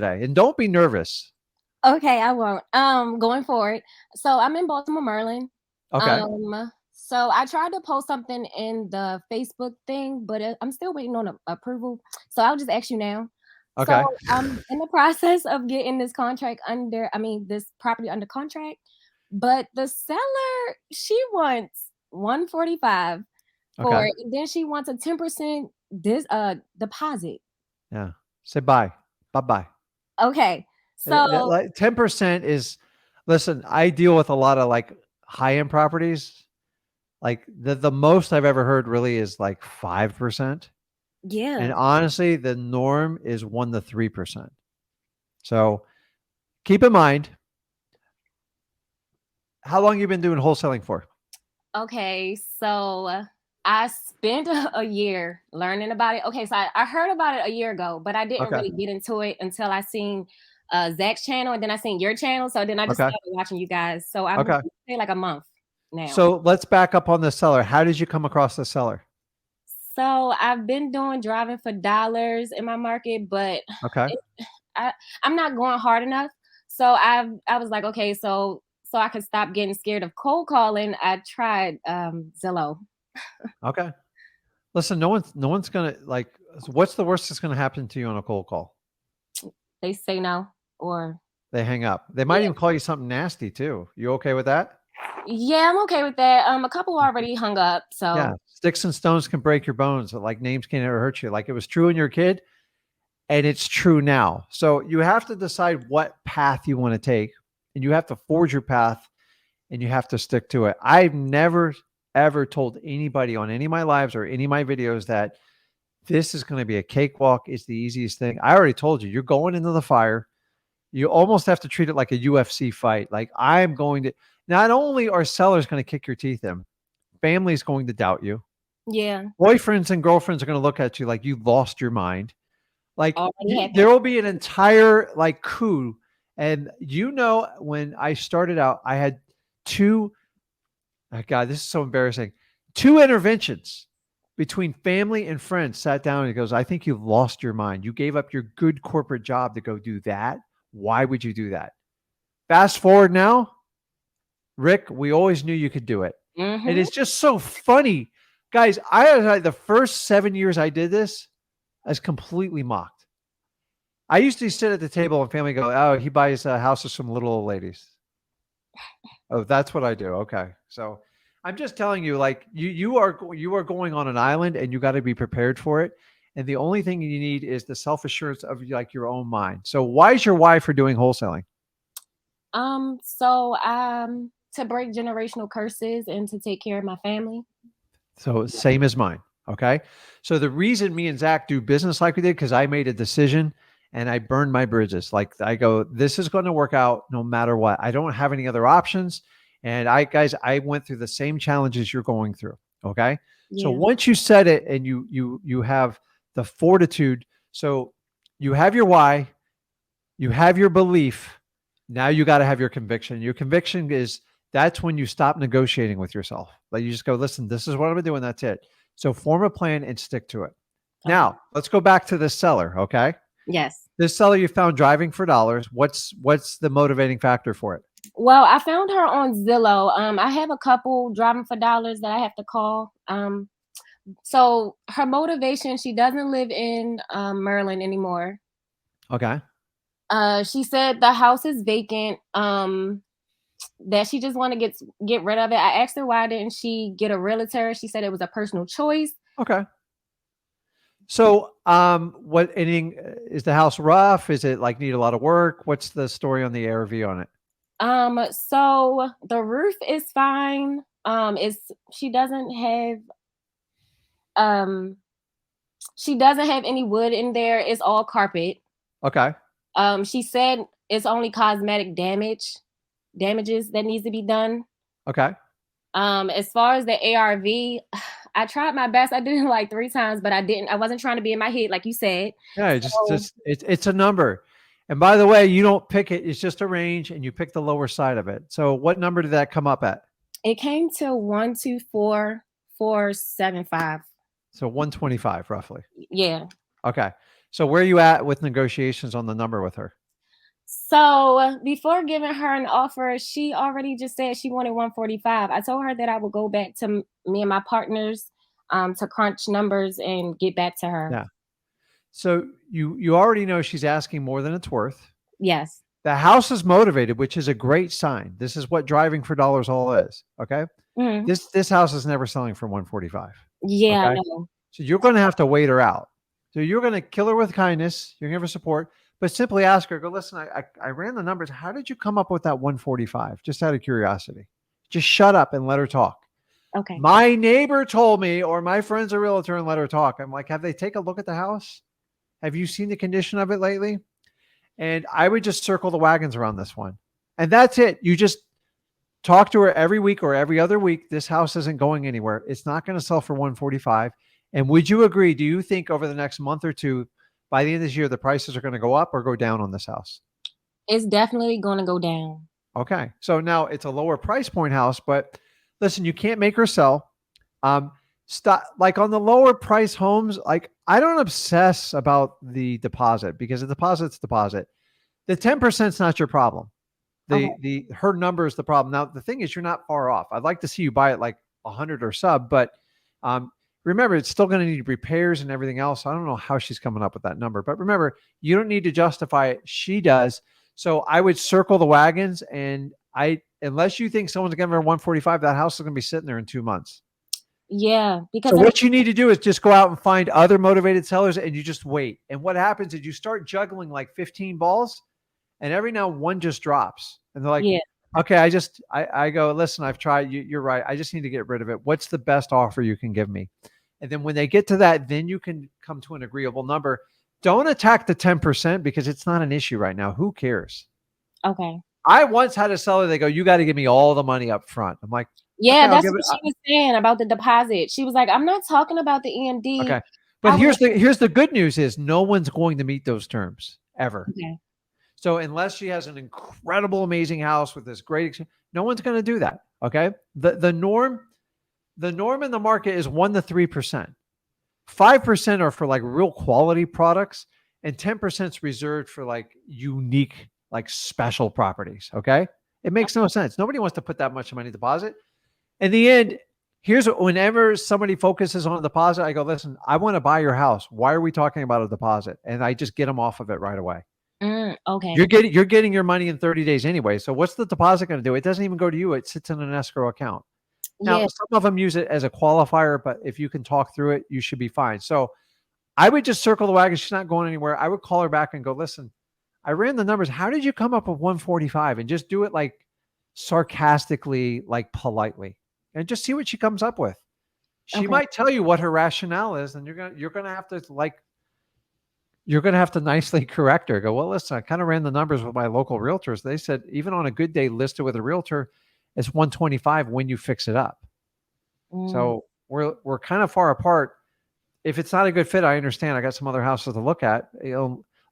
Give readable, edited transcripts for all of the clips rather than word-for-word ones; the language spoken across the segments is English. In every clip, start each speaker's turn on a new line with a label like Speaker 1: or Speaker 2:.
Speaker 1: today. And don't be nervous.
Speaker 2: Okay, I won't. Going forward. So I'm in Baltimore, Maryland.
Speaker 1: Okay.
Speaker 2: So I tried to post something in the Facebook thing, but I'm still waiting on approval. So I'll just ask you now. So
Speaker 1: Okay.
Speaker 2: I'm in the process of getting this contract this property under contract, but the seller, she wants 145 for
Speaker 1: Okay.
Speaker 2: it. And then she wants a 10% deposit.
Speaker 1: Yeah. Say bye. Bye bye.
Speaker 2: Okay. So
Speaker 1: Like 10% is, listen, I deal with a lot of like high end properties. Like the most I've ever heard really is like 5%. And
Speaker 2: yeah.
Speaker 1: honestly, the norm is 1 to 3%. So keep in mind, how long you been doing wholesaling for?
Speaker 2: Okay, so I spent a year learning about it. Okay, so I heard about it a year ago, but I didn't
Speaker 1: Okay.
Speaker 2: really get into it until I seen Zach's channel, and then I seen your channel. So then I just
Speaker 1: Okay.
Speaker 2: started watching you guys. So I'm
Speaker 1: Okay.
Speaker 2: say like a month now.
Speaker 1: So let's back up on the seller. How did you come across the seller?
Speaker 2: So I've been doing driving for dollars in my market, but
Speaker 1: Okay.
Speaker 2: it, I I'm not going hard enough. So I was like, okay, so I could stop getting scared of cold calling. I tried Zillow.
Speaker 1: Okay. Listen, no one's gonna like. What's the worst that's gonna happen to you on a cold call?
Speaker 2: They say no or
Speaker 1: They hang up. They might
Speaker 2: yeah.
Speaker 1: even call you something nasty too. You okay with that?
Speaker 2: Yeah, I'm okay with that. A couple already hung up,
Speaker 1: Yeah.
Speaker 2: so
Speaker 1: Sticks and stones can break your bones. But like names can't ever hurt you. Like it was true when you were a kid, and it's true now. So you have to decide what path you want to take, and you have to forge your path, and you have to stick to it. I've never ever told anybody on any of my lives or any of my videos that this is going to be a cakewalk. It's the easiest thing. I already told you, you're going into the fire. You almost have to treat it like a UFC fight. Like I'm going to, not only are sellers going to kick your teeth in, family's going to doubt you.
Speaker 2: yeah,
Speaker 1: Boyfriends and girlfriends are going to look at you like you lost your mind. Like
Speaker 2: already happened.
Speaker 1: there will be an entire like coup. And when I started out, I had two, oh God, this is so embarrassing. Two interventions between family and friends sat down and he goes, I think you've lost your mind. You gave up your good corporate job to go do that. Why would you do that? Fast forward now, Rick, we always knew you could do it. And
Speaker 2: Mm-hmm.
Speaker 1: it's just so funny. Guys, the first 7 years I did this, I was completely mocked. I used to sit at the table and family go, oh, he buys houses from little old ladies. Oh, that's what I do. Okay. So I'm just telling you, like you are going on an island and you got to be prepared for it. And the only thing you need is the self assurance of like your own mind. So why is your why for doing wholesaling?
Speaker 2: So to break generational curses and to take care of my family.
Speaker 1: So same as mine. Okay. So the reason me and Zach do business like we did, because I made a decision and I burned my bridges. Like I go, this is going to work out no matter what. I don't have any other options. And I went through the same challenges you're going through. Okay. So
Speaker 2: Yeah.
Speaker 1: once you set it and you have the fortitude, so you have your why, you have your belief. Now you got to have your conviction. Your conviction is that's when you stop negotiating with yourself. Like you just go, listen, this is what I'm doing. That's it. So form a plan and stick to it.
Speaker 2: Okay.
Speaker 1: Now let's go back to this seller. Okay.
Speaker 2: Yes.
Speaker 1: This seller you found driving for dollars. What's the motivating factor for it?
Speaker 2: Well, I found her on Zillow. I have a couple driving for dollars that I have to call. So her motivation, she doesn't live in Maryland anymore.
Speaker 1: Okay.
Speaker 2: She said the house is vacant. That she just want to get rid of it. I asked her why didn't she get a realtor. She said it was a personal choice.
Speaker 1: Okay. So, what inning is the house rough? Is it like need a lot of work? What's the story on the ARV on it?
Speaker 2: So the roof is fine. It's um she doesn't have any wood in there. It's all carpet.
Speaker 1: Okay.
Speaker 2: She said it's only cosmetic damages that needs to be done.
Speaker 1: Okay.
Speaker 2: As far as the ARV, I tried my best. I did it like 3 times, but I didn't. I wasn't trying to be in my head, like you said.
Speaker 1: Yeah,
Speaker 2: So
Speaker 1: it's a number. And by the way, you don't pick it. It's just a range, and you pick the lower side of it. So, what number did that come up at?
Speaker 2: it came to 124,475.
Speaker 1: So 125 roughly.
Speaker 2: Yeah.
Speaker 1: Okay. So where are you at with negotiations on the number with her?
Speaker 2: So before giving her an offer, she already just said she wanted 145. I told her that I would go back to me and my partners to crunch numbers and get back to her.
Speaker 1: Yeah. So you already know she's asking more than it's worth.
Speaker 2: Yes.
Speaker 1: The house is motivated, which is a great sign. This is what driving for dollars all is. Okay.
Speaker 2: Hmm.
Speaker 1: This house is never selling for 145.
Speaker 2: Yeah, I
Speaker 1: Okay.
Speaker 2: know.
Speaker 1: So you're going to have to wait her out. So you're going to kill her with kindness. You're going to give her support, but simply ask her, go, listen, I ran the numbers. How did you come up with that 145? Just out of curiosity. Just shut up and let her talk.
Speaker 2: Okay.
Speaker 1: My neighbor told me, or my friend's a realtor, and let her talk. I'm like, have they taken a look at the house? Have you seen the condition of it lately? And I would just circle the wagons around this one. And that's it. You just talk to her every week or every other week. This house isn't going anywhere. It's not going to sell for 145. And would you agree? Do you think over the next month or two, by the end of this year, the prices are going to go up or go down on this house?
Speaker 2: It's definitely going to go down.
Speaker 1: Okay. So now it's a lower price point house, but listen, you can't make her sell. Stop, like on the lower price homes, like I don't obsess about the deposit because the deposit's deposit. The 10% is not your problem.
Speaker 2: Okay.
Speaker 1: The her number is the problem. Now the thing is, you're not far off. I'd like to see you buy it like 100 or sub, but remember, it's still going to need repairs and everything else. I don't know how she's coming up with that number, but remember, you don't need to justify it. She does. So I would circle the wagons, and unless you think someone's going to 145, that house is going to be sitting there in 2 months.
Speaker 2: Yeah,
Speaker 1: So
Speaker 2: because
Speaker 1: what you need to do is just go out and find other motivated sellers, and you just wait. And what happens is you start juggling like 15 balls, and every now one just drops, and they're like,
Speaker 2: yeah,
Speaker 1: okay, I go, listen, I've tried. You're right. I just need to get rid of it. What's the best offer you can give me? And then when they get to that, then you can come to an agreeable number. Don't attack the 10% because it's not an issue right now. Who cares?
Speaker 2: okay.
Speaker 1: I once had a seller, they go, you got to give me all the money up front. I'm like, okay,
Speaker 2: Yeah,
Speaker 1: I'll
Speaker 2: that's
Speaker 1: give
Speaker 2: what
Speaker 1: it.
Speaker 2: she was saying about the deposit. She was like, "I'm not talking about the EMD.
Speaker 1: Okay. But
Speaker 2: I want."
Speaker 1: here's the good news is no one's going to meet those terms ever.
Speaker 2: Okay.
Speaker 1: So unless she has an incredible, amazing house with this great, no one's going to do that. Okay. The norm in the market is 1 to 3%. 5% are for like real quality products, and 10% is reserved for like unique, like special properties. Okay. It makes no sense. Nobody wants to put that much money deposit. In the end, here's what, whenever somebody focuses on a deposit, I go, listen, I want to buy your house. Why are we talking about a deposit? And I just get them off of it right away.
Speaker 2: Okay.
Speaker 1: You're getting your money in 30 days anyway. So what's the deposit going to do? It doesn't even go to you. It sits in an escrow account. Now,
Speaker 2: Yeah.
Speaker 1: some of them use it as a qualifier, but if you can talk through it, you should be fine. So I would just circle the wagon. She's not going anywhere. I would call her back and go, listen, I ran the numbers. How did you come up with 145? And just do it like sarcastically, like politely, and just see what she comes up with. She
Speaker 2: Okay.
Speaker 1: might tell you what her rationale is, and you're gonna have to like you're gonna have to nicely correct her. Go, well, listen, I kind of ran the numbers with my local realtors. They said even on a good day listed with a realtor, it's 125 when you fix it up.
Speaker 2: Mm,
Speaker 1: So we're kind of far apart. If it's not a good fit, I understand. I got some other houses to look at.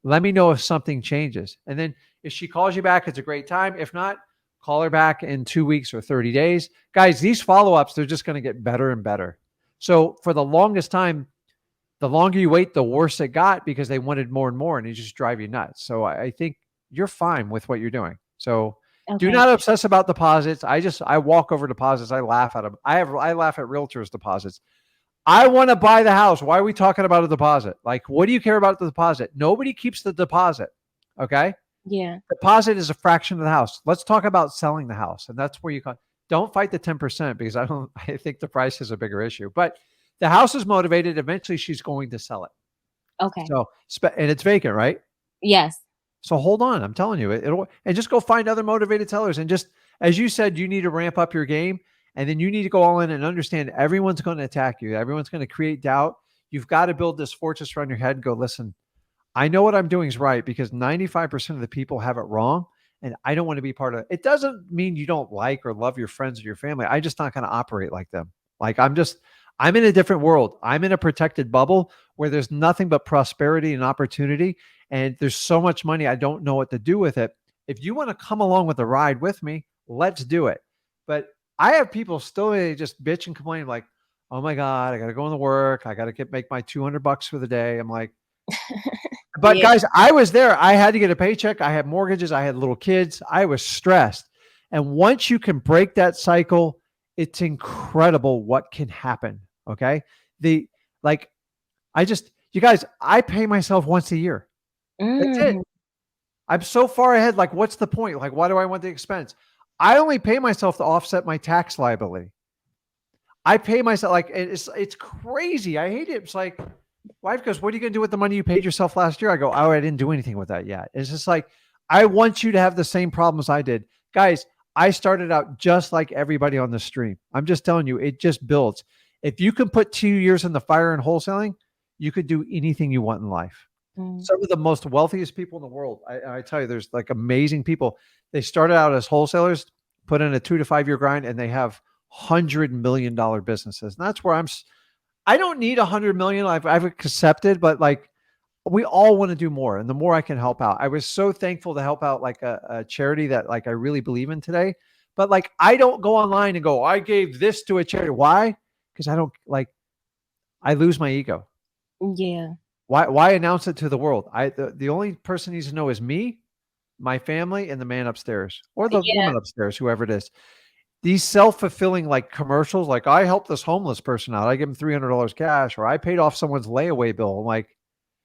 Speaker 1: Let me know if something changes. And then if she calls you back, it's a great time. If not, call her back in 2 weeks or 30 days. Guys, these follow-ups, they're just going to get better and better. So for the longest time, the longer you wait, the worse it got because they wanted more and more, and it just drive you nuts. So I think you're fine with what you're doing. So do
Speaker 2: okay.
Speaker 1: not obsess about deposits. I walk over deposits. I laugh at them. I laugh at realtors deposits. I want to buy the house. Why are we talking about a deposit? Like, what do you care about the deposit? Nobody keeps the deposit. Okay.
Speaker 2: Yeah.
Speaker 1: Deposit is a fraction of the house. Let's talk about selling the house. And that's where you don't fight the 10% because I think the price is a bigger issue. But the house is motivated. Eventually she's going to sell it.
Speaker 2: Okay.
Speaker 1: So, and it's vacant, right?
Speaker 2: Yes.
Speaker 1: So hold on. I'm telling you, it'll, and just go find other motivated sellers. And just, as you said, you need to ramp up your game, and then you need to go all in and understand everyone's going to attack you. Everyone's going to create doubt. You've got to build this fortress around your head and go, listen, I know what I'm doing is right because 95% of the people have it wrong. And I don't want to be part of it. It doesn't mean you don't like or love your friends or your family. I'm just not going to operate like them. Like I'm in a different world. I'm in a protected bubble where there's nothing but prosperity and opportunity. And there's so much money. I don't know what to do with it. If you want to come along with the ride with me, let's do it. But I have people still just bitch and complain like, oh my God, I got to go into work. I got to make my $200 for the day. I'm like, But
Speaker 2: Yeah.
Speaker 1: guys, I was there. I had to get a paycheck. I had mortgages. I had little kids. I was stressed. And once you can break that cycle, it's incredible what can happen. Okay. The like, you guys, I pay myself once a year. That's it.
Speaker 2: Mm,
Speaker 1: I'm so far ahead. Like, what's the point? Like, why do I want the expense? I only pay myself to offset my tax liability. I pay myself like it's crazy. I hate it. It's like, wife goes, "What are you going to do with the money you paid yourself last year?" I go, "Oh, I didn't do anything with that yet." It's just like I want you to have the same problems I did, guys. I started out just like everybody on the stream. I'm just telling you, it just builds. If you can put 2 years in the fire in wholesaling, you could do anything you want in life.
Speaker 2: mm,
Speaker 1: Some of the most wealthiest people in the world, I tell you, there's like amazing people. They started out as wholesalers, put in a 2 to 5 year grind, and they have $100 million businesses. And that's where I don't need 100 million. I've accepted, but like we all want to do more. And the more I can help out, I was so thankful to help out like a charity that like I really believe in today. But like I don't go online and go, I gave this to a charity. Why? Because I don't like I lose my ego.
Speaker 2: yeah.
Speaker 1: Why announce it to the world? The only person needs to know is me, my family, and the man upstairs or the
Speaker 2: Yeah.
Speaker 1: woman upstairs, whoever it is. These self-fulfilling like commercials, like I helped this homeless person out. I give him $300 cash, or I paid off someone's layaway bill. I'm like,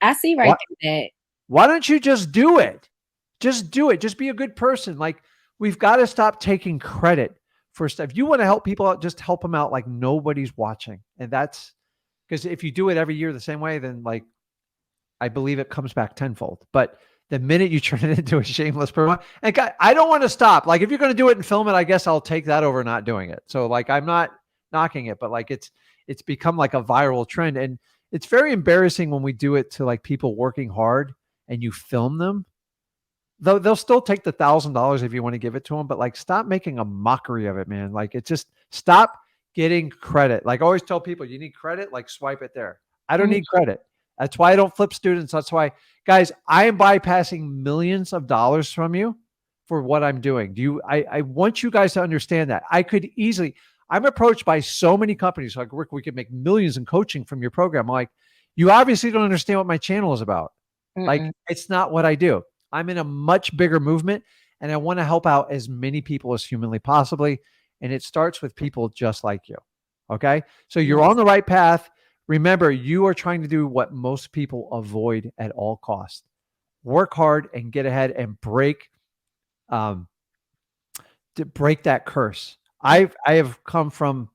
Speaker 2: I see right
Speaker 1: what?
Speaker 2: through that.
Speaker 1: Why don't you just do it? Just do it. Just be a good person. Like we've got to stop taking credit for stuff. If you want to help people out, just help them out like nobody's watching. And that's because if you do it every year the same way, then like I believe it comes back tenfold. But the minute you turn it into a shameless person, and I don't want to stop. Like if you're going to do it and film it, I guess I'll take that over not doing it. So like I'm not knocking it, but like it's become like a viral trend, and it's very embarrassing when we do it to like people working hard and you film them. Though they'll still take the $1,000 if you want to give it to them, but like stop making a mockery of it, man. Like it's just stop getting credit. Like I always tell people, you need credit, like swipe it there. I don't
Speaker 2: Mm,
Speaker 1: need credit. That's why I don't flip students. That's why, guys, I am bypassing millions of dollars from you for what I'm doing. I want you guys to understand that. I could easily, I'm approached by so many companies like, Rick, we could make millions in coaching from your program. I'm like, you obviously don't understand what my channel is about. Like,
Speaker 2: mm-mm.
Speaker 1: it's not what I do. I'm in a much bigger movement and I want to help out as many people as humanly possibly. And it starts with people just like you. Okay. So you're on
Speaker 2: Yes.
Speaker 1: the right path. Remember, you are trying to do what most people avoid at all costs. Work hard and get ahead and um, break that curse. I have come from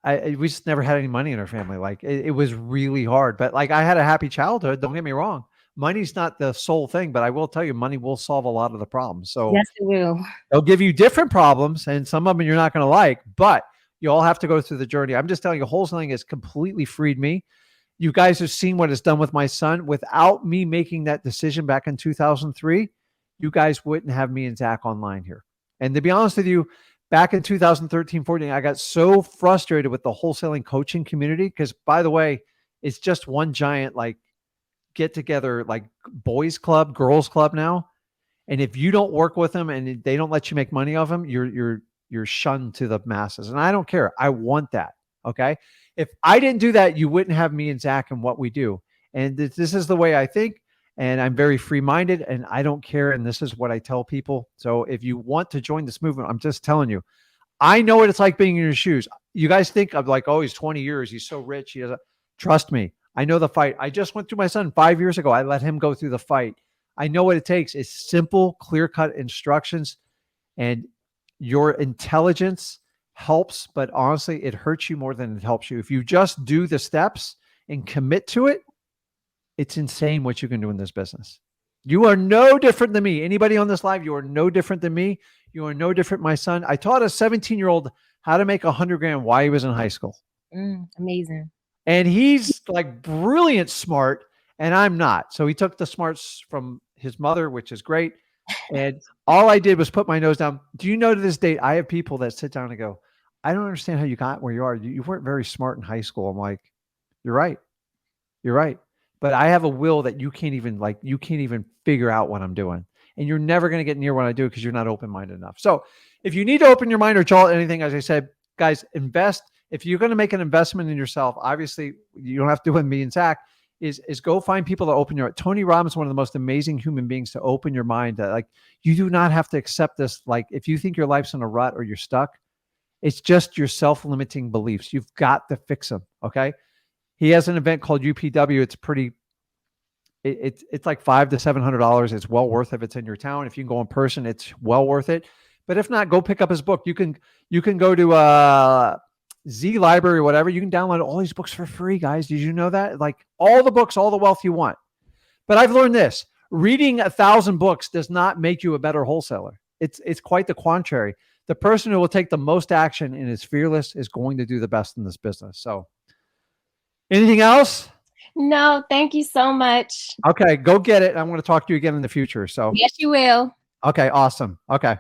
Speaker 1: we just never had any money in our family. Like it was really hard, but like I had a happy childhood. Don't get me wrong. Money's not the sole thing, but I will tell you, money will solve a lot of the problems. So
Speaker 2: Yes, it will.
Speaker 1: they'll give you different problems, and some of them you're not going to like, but you all have to go through the journey. I'm just telling you, wholesaling has completely freed me. You guys have seen what it's done with my son. Without me making that decision back in 2003, you guys wouldn't have me and Zach online here. And to be honest with you, back in 2013, 14, I got so frustrated with the wholesaling coaching community because, by the way, it's just one giant like get together, like boys club, girls club now. And if you don't work with them and they don't let you make money off them, you're shunned to the masses. And I don't care. I want that. Okay. If I didn't do that, you wouldn't have me and Zach and what we do. And this is the way I think. And I'm very free minded and I don't care. And this is what I tell people. So if you want to join this movement, I'm just telling you, I know what it's like being in your shoes. You guys think of like, oh, he's 20 years. He's so rich. He doesn't trust me. I know the fight. I just went through my son 5 years ago. I let him go through the fight. I know what it takes. It's simple, clear cut instructions, and your intelligence helps, but honestly, it hurts you more than it helps you. If you just do the steps and commit to it, it's insane what you can do in this business. You are no different than me. Anybody on this live, you are no different than me. You are no different, my son. I taught a 17-year-old how to make 100 grand while he was in high school.
Speaker 2: Amazing.
Speaker 1: And he's like brilliant smart, and I'm not. So he took the smarts from his mother, which is great. And all I did was put my nose down. Do you know to this date, I have people that sit down and go, I don't understand how you got where you are. You weren't very smart in high school. I'm like, you're right. You're right. But I have a will that you can't even figure out what I'm doing. And you're never going to get near what I do because you're not open-minded enough. So if you need to open your mind or jaw anything, as I said, guys, invest. If you're going to make an investment in yourself, obviously you don't have to do it with me and Zach. is go find people to open your. Tony Robbins is one of the most amazing human beings to open your mind. That like you do not have to accept this. Like if you think your life's in a rut or you're stuck, it's just your self-limiting beliefs. You've got to fix them. Okay. He has an event called UPW. It's pretty. It's like $500 to $700. It's well worth it if it's in your town. If you can go in person, it's well worth it. But if not, go pick up his book. You can go to Z Library or whatever. You can download all these books for free, guys. Did you know that? Like all the books, all the wealth you want. But I've learned this: reading 1,000 books does not make you a better wholesaler. It's quite the contrary. The person who will take the most action and is fearless is going to do the best in this business. So, anything else?
Speaker 2: No, thank you so much.
Speaker 1: Okay, go get it. I want to talk to you again in the future. So,
Speaker 2: yes, you will.
Speaker 1: okay, awesome. Okay.